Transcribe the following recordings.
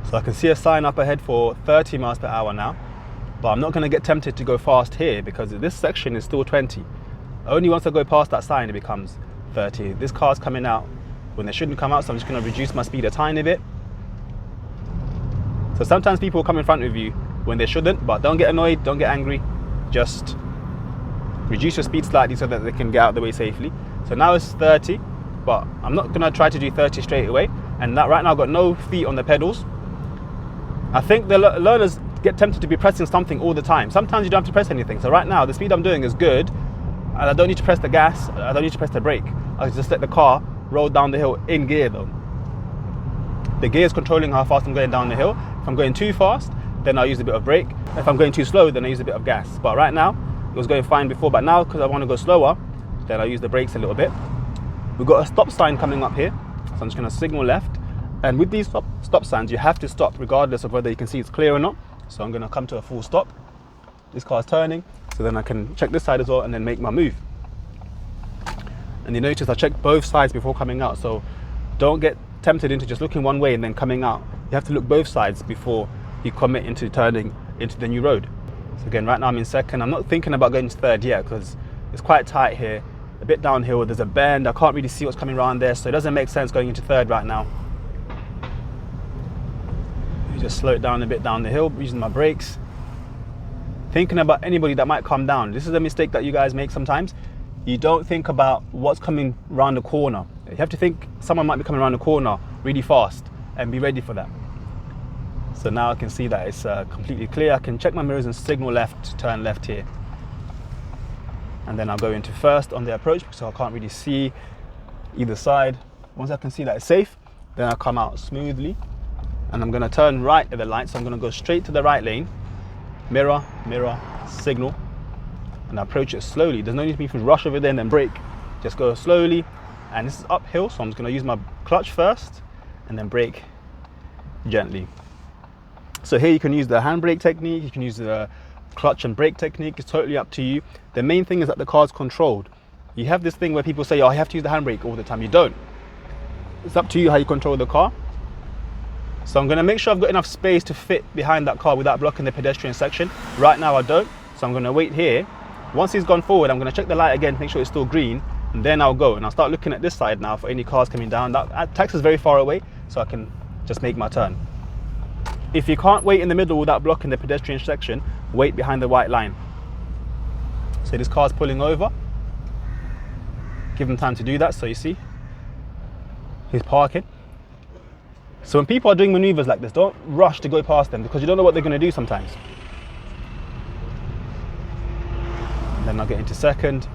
So I can see a sign up ahead for 30 miles per hour now, but I'm not going to get tempted to go fast here because this section is still 20. Only once I go past that sign it becomes 30. This car's coming out when they shouldn't come out, so I'm just going to reduce my speed a tiny bit. So sometimes people come in front of you when they shouldn't, but don't get annoyed, don't get angry, just reduce your speed slightly so that they can get out of the way safely. So now it's 30, but I'm not going to try to do 30 straight away, and that right now I've got no feet on the pedals. I think the learners get tempted to be pressing something all the time. Sometimes you don't have to press anything. So right now the speed I'm doing is good, and I don't need to press the gas, I don't need to press the brake. I just let the car roll down the hill in gear though. The gear is controlling how fast I'm going down the hill. If I'm going too fast, then I'll use a bit of brake. If I'm going too slow, then I use a bit of gas. But right now, it was going fine before, but now because I want to go slower, then I use the brakes a little bit. We've got a stop sign coming up here, so I'm just going to signal left. And with these stop signs, you have to stop regardless of whether you can see it's clear or not. So I'm going to come to a full stop. This car's turning, so then I can check this side as well and then make my move. And you notice I checked both sides before coming out, so don't get tempted into just looking one way and then coming out. You have to look both sides before you commit into turning into the new road. So again, right now I'm in second. I'm not thinking about going to third yet because it's quite tight here, a bit downhill. There's a bend, I can't really see what's coming around there, so it doesn't make sense going into third right now. You just slow it down a bit down the hill using my brakes. Thinking about anybody that might come down. This is a mistake that you guys make sometimes. You don't think about what's coming around the corner. You have to think someone might be coming around the corner really fast and be ready for that. So now I can see that it's completely clear. I can check my mirrors and signal left to turn left here. And then I'll go into first on the approach so I can't really see either side. Once I can see that it's safe, then I'll come out smoothly. And I'm going to turn right at the light, so I'm going to go straight to the right lane. Mirror, mirror, signal. And I approach it slowly. There's no need for me to rush over there and then brake. Just go slowly. And this is uphill, so I'm just going to use my clutch first and then brake gently. So here you can use the handbrake technique, you can use the clutch and brake technique, it's totally up to you. The main thing is that the car's controlled. You have this thing where people say, oh, I have to use the handbrake all the time. You don't. It's up to you how you control the car. So I'm going to make sure I've got enough space to fit behind that car without blocking the pedestrian section. Right now I don't, so I'm going to wait here. Once he's gone forward, I'm going to check the light again to make sure it's still green, and then I'll go and I'll start looking at this side now for any cars coming down. That taxi is very far away, so I can just make my turn. If you can't wait in the middle without blocking the pedestrian section, wait behind the white line. So this car's pulling over. Give him time to do that, so you see, he's parking. So when people are doing maneuvers like this, don't rush to go past them because you don't know what they're going to do sometimes. And then I'll get into second.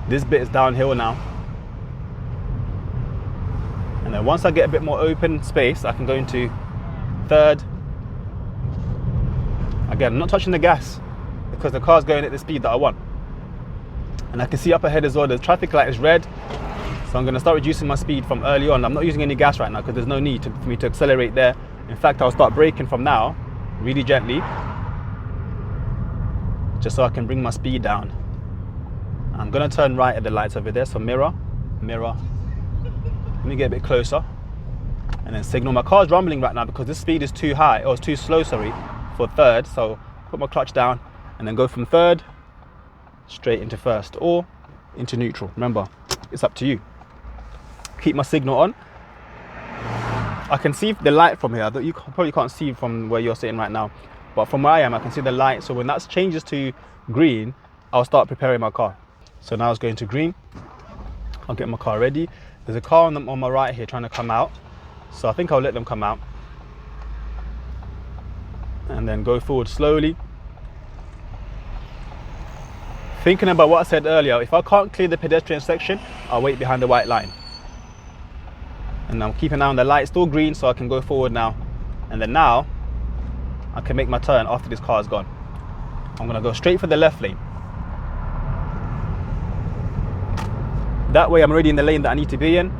This bit is downhill now. And then once I get a bit more open space, I can go into third. Again, I'm not touching the gas because the car's going at the speed that I want. And I can see up ahead as well, the traffic light is red. So I'm going to start reducing my speed from early on. I'm not using any gas right now because there's no need for me to accelerate there. In fact, I'll start braking from now, really gently, just so I can bring my speed down. I'm going to turn right at the lights over there, so mirror, mirror. Let me get a bit closer and then signal. My car's rumbling right now because this speed is too high, or it's too slow, sorry, for third. So put my clutch down and then go from third straight into first or into neutral. Remember, it's up to you. Keep my signal on. I can see the light from here. You probably can't see from where you're sitting right now, but from where I am, I can see the light. So when that changes to green, I'll start preparing my car. So now it's going to green. I'll get my car ready. There's a car on my right here trying to come out, so I think I'll let them come out and then go forward slowly. Thinking about what I said earlier, if I can't clear the pedestrian section, I'll wait behind the white line. And I'm keeping an eye on the light, still green, so I can go forward now. And then now, I can make my turn after this car is gone. I'm gonna go straight for the left lane. That way I'm already in the lane that I need to be in.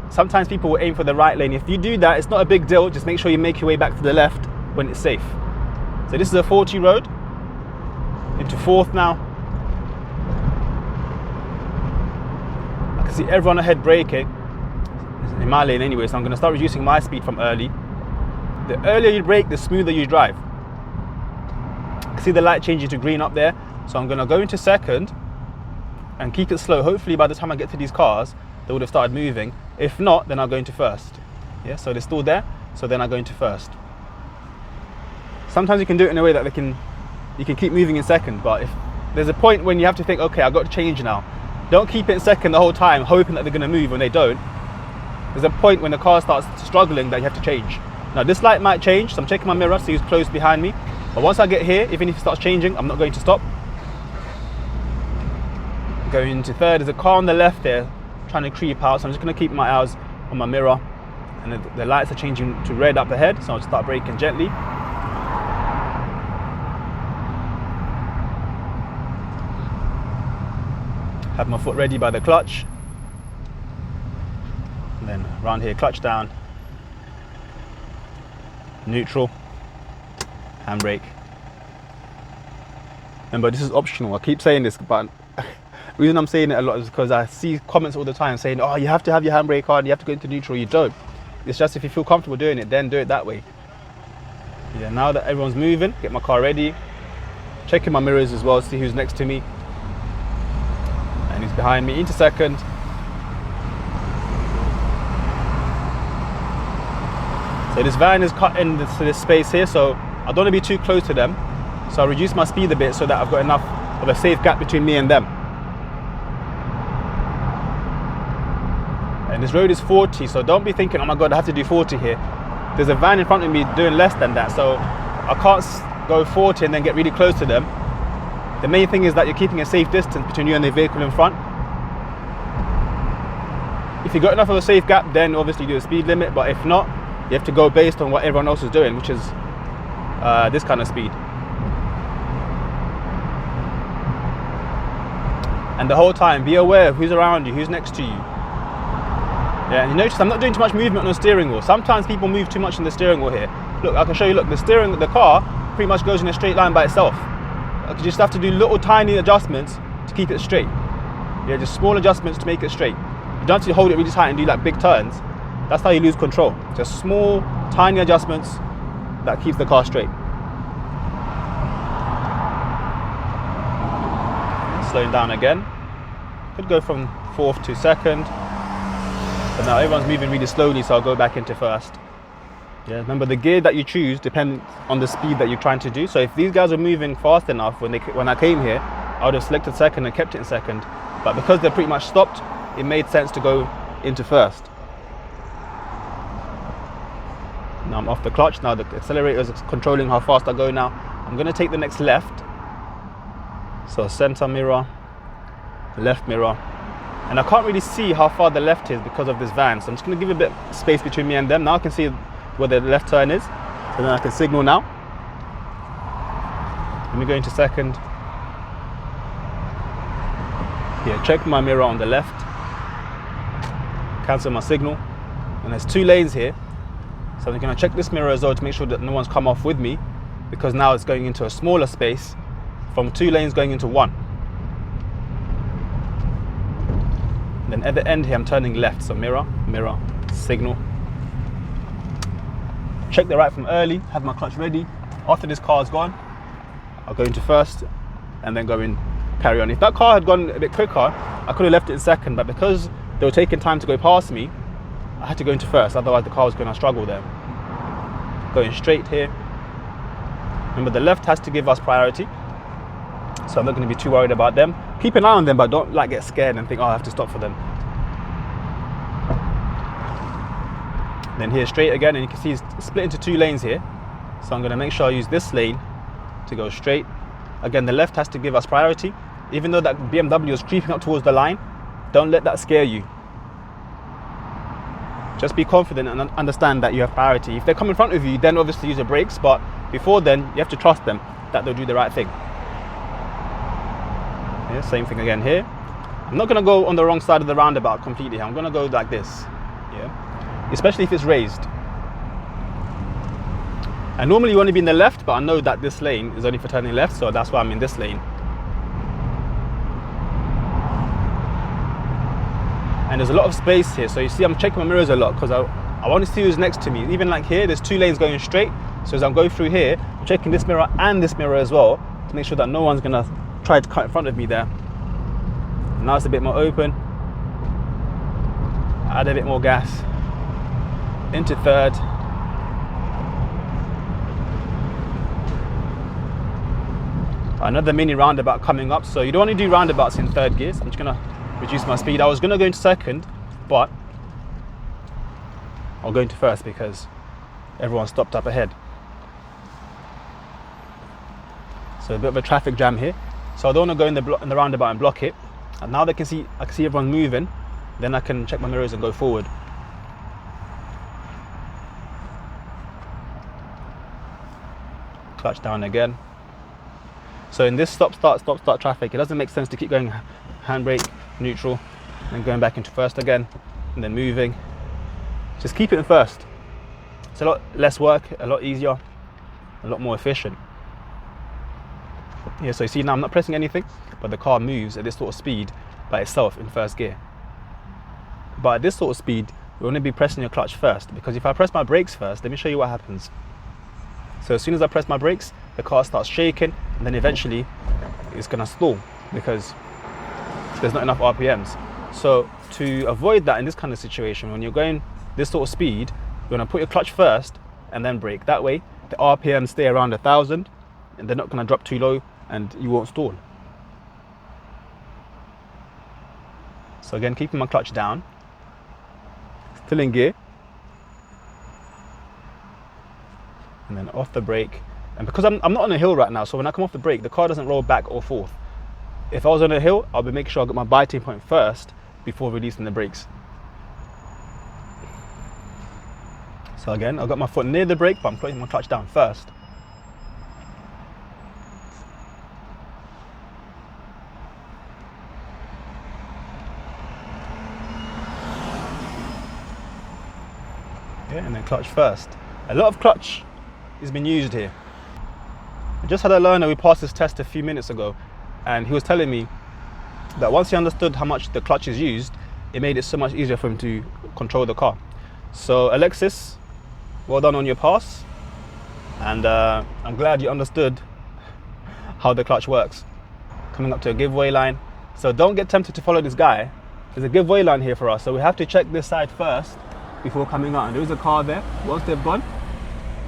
Sometimes people will aim for the right lane. If you do that, it's not a big deal. Just make sure you make your way back to the left when it's safe. So this is a 40 road, into fourth now. I can see everyone ahead braking. In my lane anyway, so I'm going to start reducing my speed from early. The earlier you brake, the smoother you drive. See the light changing to green up there? So I'm gonna go into second and keep it slow. Hopefully by the time I get to these cars, they would have started moving. If not, then I'll go into first. Yeah, so they're still there, so then I go into first. Sometimes you can do it in a way that you can keep moving in second, but if there's a point when you have to think, okay, I've got to change now. Don't keep it in second the whole time, hoping that they're gonna move when they don't. There's a point when the car starts struggling that you have to change. Now this light might change, so I'm checking my mirror, see who's close behind me. But once I get here, even if it starts changing, I'm not going to stop. Going into third, there's a car on the left there trying to creep out, so I'm just going to keep my eyes on my mirror. And the lights are changing to red up ahead, so I'll start braking gently. Have my foot ready by the clutch. And then around here, clutch down, neutral, handbrake. Remember, this is optional. I keep saying this, but the reason I'm saying it a lot is because I see comments all the time saying, oh, you have to have your handbrake on, you have to go into neutral. You don't. It's just if you feel comfortable doing it, then do it that way. Yeah, now that everyone's moving, get my car ready, checking my mirrors as well, see who's next to me and who's behind me. Into second. So this van is cut into this space here, so I don't want to be too close to them. So I reduce my speed a bit so that I've got enough of a safe gap between me and them. And this road is 40, so don't be thinking, oh my God, I have to do 40 here. There's a van in front of me doing less than that, so I can't go 40 and then get really close to them. The main thing is that you're keeping a safe distance between you and the vehicle in front. If you've got enough of a safe gap, then obviously do a speed limit, but if not, you have to go based on what everyone else is doing, which is this kind of speed. And the whole time, be aware of who's around you, who's next to you. Yeah, and you notice I'm not doing too much movement on the steering wheel. Sometimes people move too much on the steering wheel here. Look, I can show you, look, the car pretty much goes in a straight line by itself. You just have to do little tiny adjustments to keep it straight. Yeah, just small adjustments to make it straight. You don't have to hold it really tight and do like big turns. That's how you lose control. Just small, tiny adjustments that keeps the car straight. Slowing down again. Could go from fourth to second. But now everyone's moving really slowly, so I'll go back into first. Yeah, remember the gear that you choose depends on the speed that you're trying to do. So if these guys were moving fast enough when I came here, I would have selected second and kept it in second. But because they're pretty much stopped, it made sense to go into first. Now I'm off the clutch. Now the accelerator is controlling how fast I go now. I'm going to take the next left. So center mirror, left mirror. And I can't really see how far the left is because of this van. So I'm just going to give a bit of space between me and them. Now I can see where the left turn is. So then I can signal now. Let me go into second. Here, check my mirror on the left. Cancel my signal. And there's 2 lanes here. So I'm going to check this mirror as well to make sure that no one's come off with me, because now it's going into a smaller space from 2 lanes going into 1. Then at the end here, I'm turning left. So mirror, mirror, signal. Check the right from early, have my clutch ready. After this car is gone, I'll go into first and then go in, carry on. If that car had gone a bit quicker, I could have left it in second, but because they were taking time to go past me, I had to go into first, otherwise the car was going to struggle there. Going straight here. Remember, the left has to give us priority, so I'm not going to be too worried about them. Keep an eye on them, but don't get scared and think, oh, I have to stop for them. Then here straight again, and you can see it's split into 2 lanes here. So I'm going to make sure I use this lane to go straight. Again, the left has to give us priority. Even though that BMW is creeping up towards the line, don't let that scare you. Just be confident and understand that you have priority. If they come in front of you, then obviously use your brakes, but before then, you have to trust them that they'll do the right thing. Yeah, same thing again here. I'm not going to go on the wrong side of the roundabout completely. I'm going to go like this, yeah, especially if it's raised. And normally you want to be in the left, but I know that this lane is only for turning left, so that's why I'm in this lane. And there's a lot of space here, so you see I'm checking my mirrors a lot because I I want to see who's next to me. Even like here, there's 2 lanes going straight. So as I'm going through here, I'm checking this mirror and this mirror as well to make sure that no one's gonna try to cut in front of me there. Now it's a bit more open. Add a bit more gas. Into third. Another mini roundabout coming up. So you don't want to do roundabouts in third gears. I'm just gonna reduce my speed. I was gonna go into second, but I'll go into first because everyone stopped up ahead. So a bit of a traffic jam here. So I don't want to go in the roundabout and block it. And now I can see everyone moving. Then I can check my mirrors and go forward. Clutch down again. So in this stop start traffic, it doesn't make sense to keep going handbrake, neutral, and going back into first again, and then moving. Just keep it in first. It's a lot less work, a lot easier, a lot more efficient. Yeah, so you see now I'm not pressing anything, but the car moves at this sort of speed by itself in first gear. But at this sort of speed, you want to be pressing your clutch first, because if I press my brakes first, let me show you what happens. So as soon as I press my brakes, the car starts shaking, and then eventually it's going to stall because there's not enough RPMs. So to avoid that in this kind of situation, when you're going this sort of speed, you're going to put your clutch first and then brake. That way the RPMs stay around 1,000 and they're not going to drop too low and you won't stall. So again, keeping my clutch down, still in gear, and then off the brake. And because I'm not on a hill right now, so when I come off the brake, the car doesn't roll back or forth. If I was on a hill, I'll be making sure I got my biting point first before releasing the brakes. So again, I've got my foot near the brake, but I'm putting my clutch down first. Yeah, and then clutch first. A lot of clutch has been used here. I just had a learner who passed his test a few minutes ago, and he was telling me that once he understood how much the clutch is used, it made it so much easier for him to control the car. So Alexis, well done on your pass, and I'm glad you understood how the clutch works. Coming up to a giveaway line, so don't get tempted to follow this guy. There's a giveaway line here for us, so we have to check this side first before coming out. And there is a car there. Once they've gone,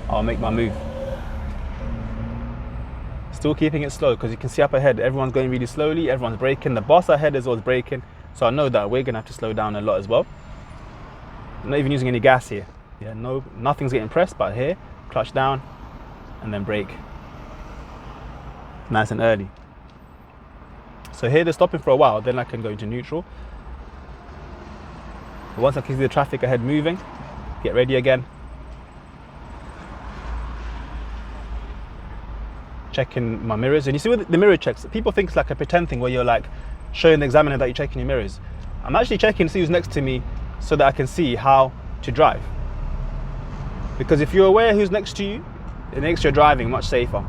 I'll make my move. Still keeping it slow, because you can see up ahead everyone's going really slowly, everyone's braking. The boss ahead is always braking, so I know that we're gonna have to slow down a lot as well. I'm not even using any gas here. Yeah, no, nothing's getting pressed, but here, clutch down and then brake. Nice and early. So here they're stopping for a while, then I can go into neutral. But once I can see the traffic ahead moving, get ready again. Checking my mirrors, and you see with the mirror checks, people think it's like a pretend thing where you're like showing the examiner that you're checking your mirrors. I'm actually checking to see who's next to me so that I can see how to drive. Because if you're aware who's next to you, it makes your driving much safer.